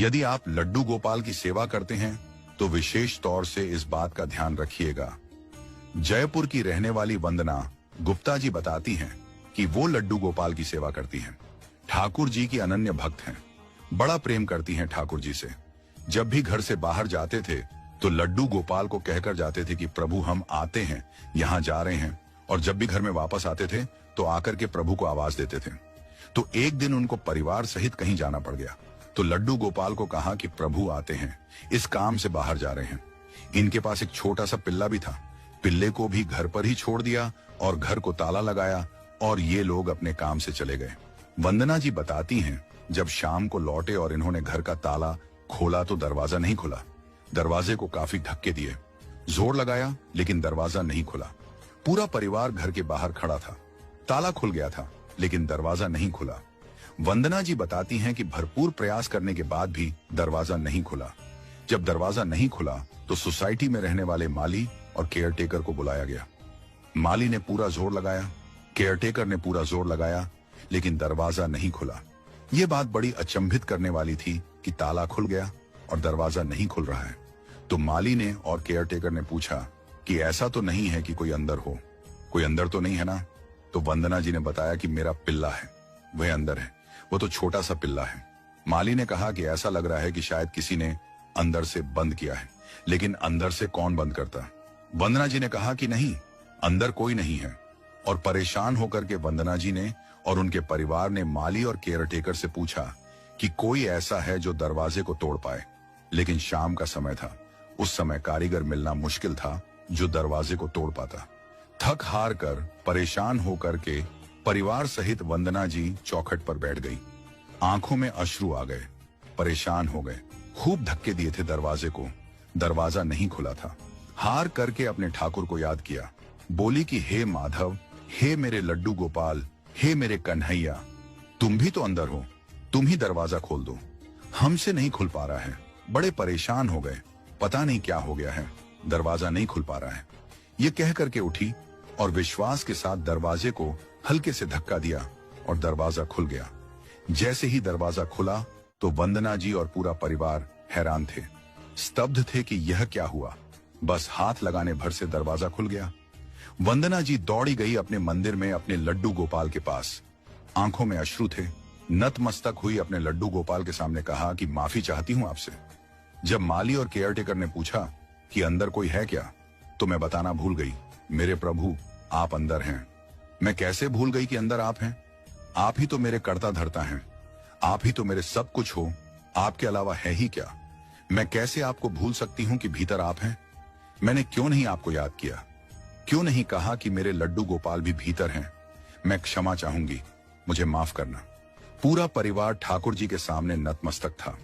यदि आप लड्डू गोपाल की सेवा करते हैं तो विशेष तौर से इस बात का ध्यान रखिएगा। जयपुर की रहने वाली वंदना गुप्ता जी बताती हैं कि वो लड्डू गोपाल की सेवा करती हैं। ठाकुर जी की अनन्य भक्त हैं, बड़ा प्रेम करती हैं ठाकुर जी से। जब भी घर से बाहर जाते थे तो लड्डू गोपाल को कहकर जाते थे कि प्रभु हम आते हैं, यहाँ जा रहे हैं। और जब भी घर में वापस आते थे तो आकर के प्रभु को आवाज देते थे। तो एक दिन उनको परिवार सहित कहीं जाना पड़ गया तो लड्डू गोपाल को कहा कि प्रभु आते हैं, इस काम से बाहर जा रहे हैं। इनके पास एक छोटा सा पिल्ला भी था। पिल्ले को भी घर पर ही छोड़ दिया और घर को ताला लगाया और ये लोग अपने काम से चले गए। वंदना जी बताती हैं, जब शाम को लौटे और इन्होंने घर का ताला खोला तो दरवाजा नहीं खुला। दरवाजे को काफी धक्के दिए, जोर लगाया, लेकिन दरवाजा नहीं खुला। पूरा परिवार घर के बाहर खड़ा था। ताला खुल गया था लेकिन दरवाजा नहीं खुला। वंदना जी बताती हैं कि भरपूर प्रयास करने के बाद भी दरवाजा नहीं खुला। जब दरवाजा नहीं खुला तो सोसाइटी में रहने वाले माली और केयरटेकर को बुलाया गया। माली ने पूरा जोर लगाया, केयरटेकर ने पूरा जोर लगाया, लेकिन दरवाजा नहीं खुला। यह बात बड़ी अचंभित करने वाली थी कि ताला खुल गया और दरवाजा नहीं खुल रहा है। तो माली ने और केयरटेकर ने पूछा कि ऐसा तो नहीं है कि कोई अंदर हो, कोई अंदर तो नहीं है ना? तो वंदना जी ने बताया कि मेरा पिल्ला है, वह अंदर है, वो तो छोटा सा पिल्ला है। माली ने कहा कि ऐसा लग रहा है कि शायद किसी ने अंदर से बंद किया है, लेकिन अंदर से कौन बंद करता? वंदना जी ने कहा कि नहीं, अंदर कोई नहीं है। और परेशान होकर के वंदना जी ने और उनके परिवार ने माली और केयरटेकर से पूछा कि कोई ऐसा है जो दरवाजे को तोड़ पाए। लेकिन शाम का समय था, उस समय कारीगर मिलना मुश्किल था जो दरवाजे को तोड़ पाता। थक हार कर, परेशान होकर के परिवार सहित वंदना जी चौखट पर बैठ गई। आंखों में अश्रु आ गए, परेशान हो गए, खूब धक्के दिए थे दरवाजे को, दरवाजा नहीं खुला था। हार करके अपने ठाकुर को याद किया, बोली कि हे माधव, हे मेरे लड्डू गोपाल, हे मेरे कन्हैया, तुम भी तो अंदर हो, तुम ही दरवाजा खोल दो, हमसे नहीं खुल पा रहा है। बड़े परेशान हो गए, पता नहीं क्या हो गया है, दरवाजा नहीं खुल पा रहा है। ये कह करके उठी और विश्वास के साथ दरवाजे को हल्के से धक्का दिया और दरवाजा खुल गया। जैसे ही दरवाजा खुला तो वंदना जी और पूरा परिवार हैरान थे, स्तब्ध थे कि यह क्या हुआ। बस हाथ लगाने भर से दरवाजा खुल गया। वंदना जी दौड़ी गई अपने मंदिर में अपने लड्डू गोपाल के पास। आंखों में अश्रु थे, नतमस्तक हुई अपने लड्डू गोपाल के सामने कहा कि माफी चाहती हूं आपसे। जब माली और केयरटेकर ने पूछा कि अंदर कोई है क्या, तो मैं बताना भूल गई, मेरे प्रभु आप अंदर हैं। मैं कैसे भूल गई कि अंदर आप हैं? आप ही तो मेरे कर्ता धर्ता हैं, आप ही तो मेरे सब कुछ हो, आपके अलावा है ही क्या? मैं कैसे आपको भूल सकती हूं कि भीतर आप हैं? मैंने क्यों नहीं आपको याद किया? क्यों नहीं कहा कि मेरे लड्डू गोपाल भी भीतर हैं? मैं क्षमा चाहूंगी, मुझे माफ करना। पूरा परिवार ठाकुर जी के सामने नतमस्तक था।